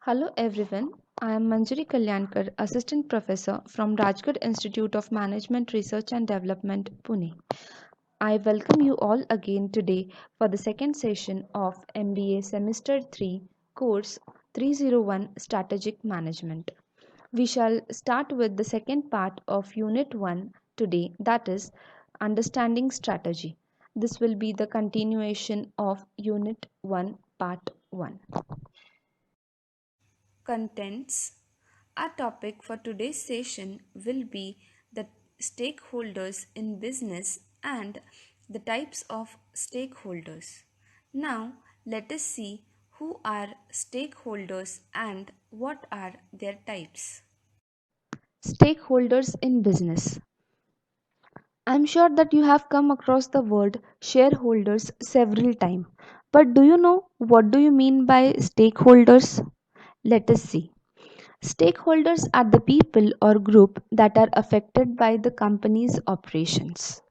Hello everyone, I am Manjari Kalyankar, Assistant Professor from Rajgarh Institute of Management Research and Development, Pune. I welcome you all again today for the second session of MBA Semester 3 Course 301 Strategic Management. We shall start with the second part of Unit 1 today, that is Understanding Strategy. This will be the continuation of Unit 1 Part 1. Contents. Our topic for today's session will be the stakeholders in business and the types of stakeholders. Now, let us see who are stakeholders and what are their types. Stakeholders in business. I'm sure that you have come across the word shareholders several times. But do you know what do you mean by stakeholders? Let us see. Stakeholders are the people or group that are affected by the company's operations.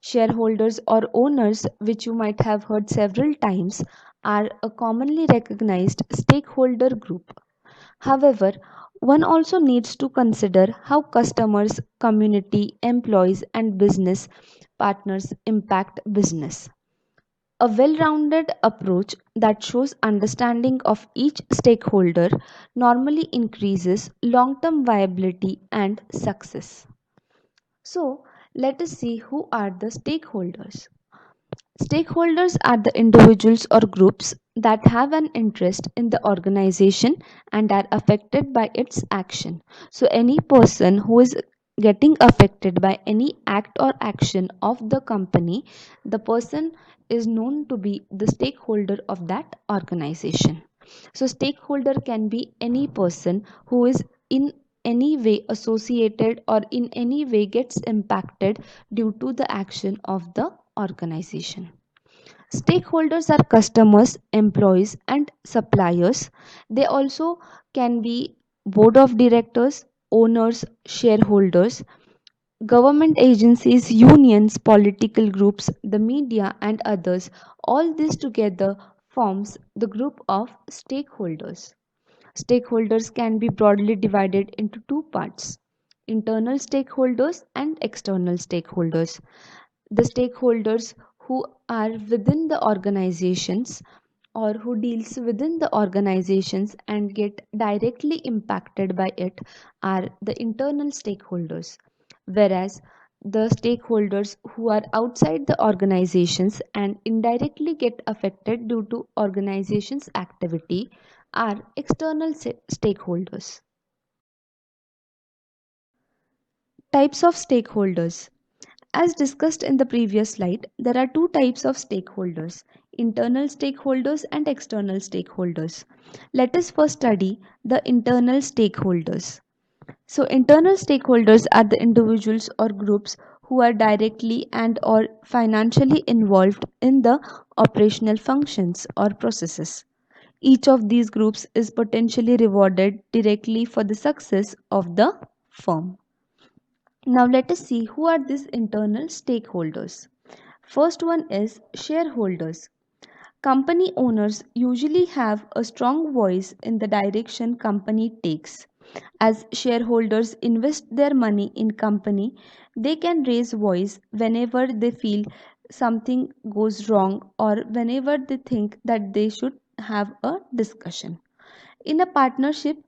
Shareholders or owners, which you might have heard several times, are a commonly recognized stakeholder group. However, one also needs to consider how customers, community, employees, and business partners impact business. A well rounded approach that shows understanding of each stakeholder normally increases long term viability and success. So, let us see who are the stakeholders. Stakeholders are the individuals or groups that have an interest in the organization and are affected by its action. So, any person who is getting affected by any act or action of the company, the person is known to be the stakeholder of that organization. So, stakeholder can be any person who is in any way associated or in any way gets impacted due to the action of the organization. Stakeholders are customers, employees, and suppliers. They also can be board of directors, owners, shareholders, government agencies, unions, political groups, the media, and others. All this together forms the group of stakeholders. Stakeholders can be broadly divided into two parts: internal stakeholders and external stakeholders. The stakeholders who are within the organizations or who deals within the organizations and get directly impacted by it are the internal stakeholders, whereas the stakeholders who are outside the organizations and indirectly get affected due to organizations activity are external stakeholders. Types of stakeholders. As discussed in the previous slide, there are two types of stakeholders: internal stakeholders and external stakeholders. Let us first study the internal stakeholders. So, internal stakeholders are the individuals or groups who are directly and or financially involved in the operational functions or processes. Each of these groups is potentially rewarded directly for the success of the firm. Now let us see who are these internal stakeholders. First one is shareholders. Company owners usually have a strong voice in the direction company takes. As shareholders invest their money in company, they can raise voice whenever they feel something goes wrong or whenever they think that they should have a discussion. In a partnership,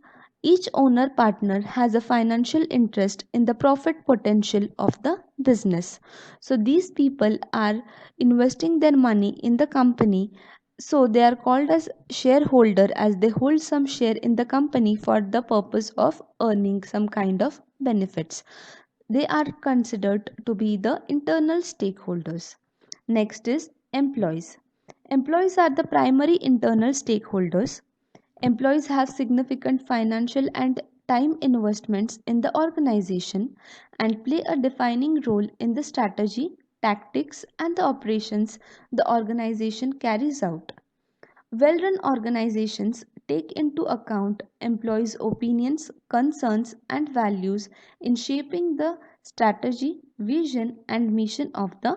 each owner partner has a financial interest in the profit potential of the business. So these people are investing their money in the company. So they are called as shareholder as they hold some share in the company for the purpose of earning some kind of benefits. They are considered to be the internal stakeholders. Next is employees. Employees are the primary internal stakeholders. Employees have significant financial and time investments in the organization and play a defining role in the strategy, tactics, and the operations the organization carries out. Well run organizations take into account employees' opinions, concerns, and values in shaping the strategy, vision, and mission of the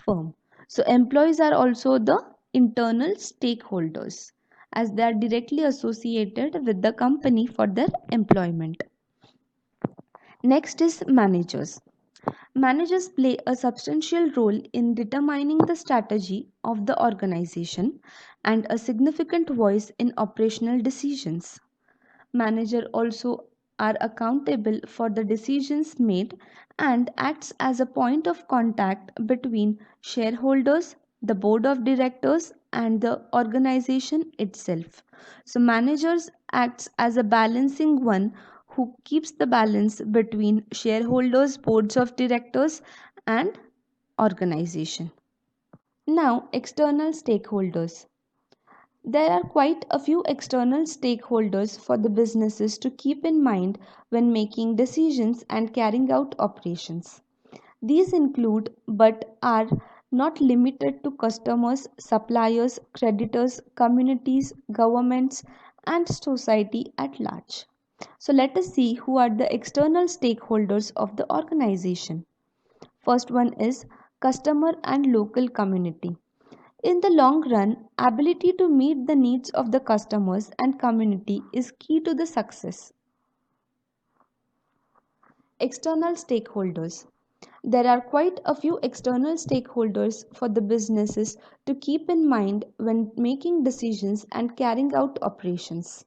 firm. So, employees are also the internal stakeholders. as they are directly associated with the company for their employment. Next is managers. Managers play a substantial role in determining the strategy of the organization and a significant voice in operational decisions. Manager also are accountable for the decisions made and acts as a point of contact between shareholders, the board of directors and the organization itself. So managers acts as a balancing one who keeps the balance between shareholders, boards of directors and organization. Now external stakeholders. There are quite a few external stakeholders for the businesses to keep in mind when making decisions and carrying out operations. These include, but are not limited to, customers, suppliers, creditors, communities, governments, and society at large. So, let us see who are the external stakeholders of the organization. First one is customer and local community. In the long run, ability to meet the needs of the customers and community is key to the success. External stakeholders. There are quite a few external stakeholders for the businesses to keep in mind when making decisions and carrying out operations.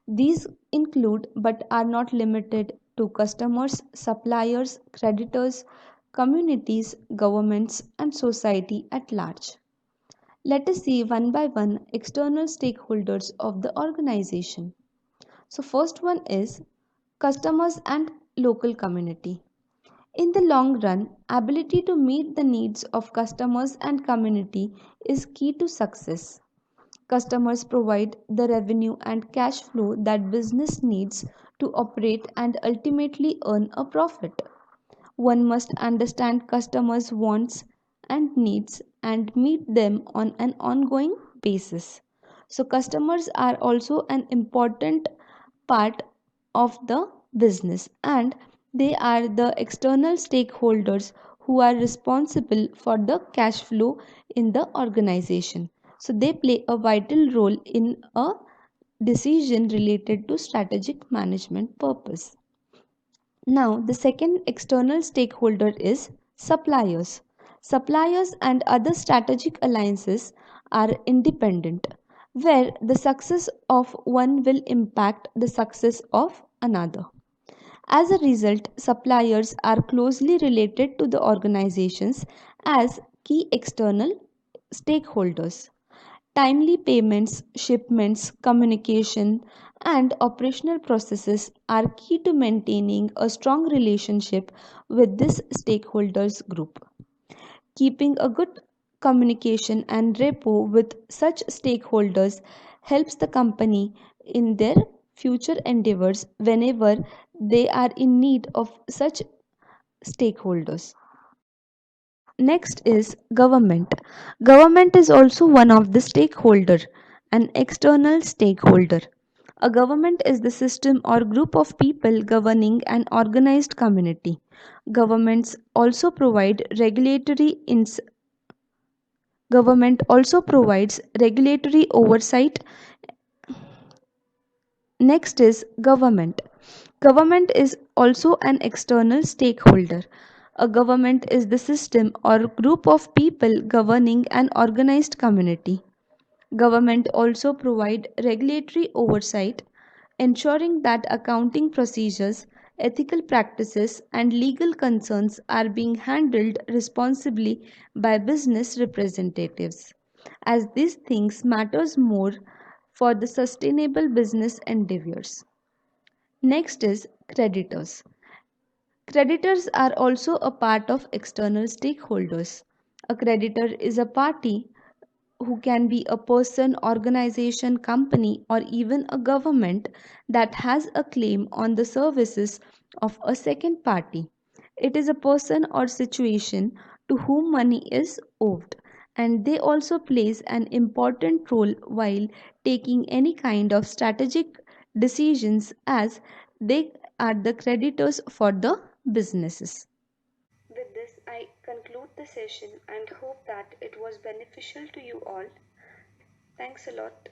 These include, but are not limited to, customers, suppliers, creditors, communities, governments, and society at large. Let us see one by one external stakeholders of the organization. So first one is customers and local community. In the long run, ability to meet the needs of customers and community is key to success. Customers provide the revenue and cash flow that business needs to operate and ultimately earn a profit. One must understand customers' wants and needs and meet them on an ongoing basis. So, customers are also an important part of the business and they are the external stakeholders who are responsible for the cash flow in the organization. So, they play a vital role in a decision related to strategic management purpose. Now, the second external stakeholder is suppliers. Suppliers and other strategic alliances are independent, where the success of one will impact the success of another. As a result, suppliers are closely related to the organizations as key external stakeholders. Timely payments, shipments, communication, and operational processes are key to maintaining a strong relationship with this stakeholders group. Keeping a good communication and rapport with such stakeholders helps the company in their future endeavors whenever they are in need of such stakeholders. Next is government. Government is also one of the stakeholder, an external stakeholder. A government is the system or group of people governing an organized community. Governments also provide regulatory ins- Government also provides regulatory oversight. Next is government. Government is also an external stakeholder. A government is the system or group of people governing an organized community. Government also provide regulatory oversight, ensuring that accounting procedures, ethical practices, and legal concerns are being handled responsibly by business representatives. As these things matters more for the sustainable business endeavors. Next is creditors. Creditors are also a part of external stakeholders. A creditor is a party who can be a person, organization, company, or even a government that has a claim on the services of a second party. It is a person or situation to whom money is owed, and they also plays an important role while taking any kind of strategic decisions as they are the creditors for the businesses. With this, I conclude the session and hope that it was beneficial to you all. Thanks a lot.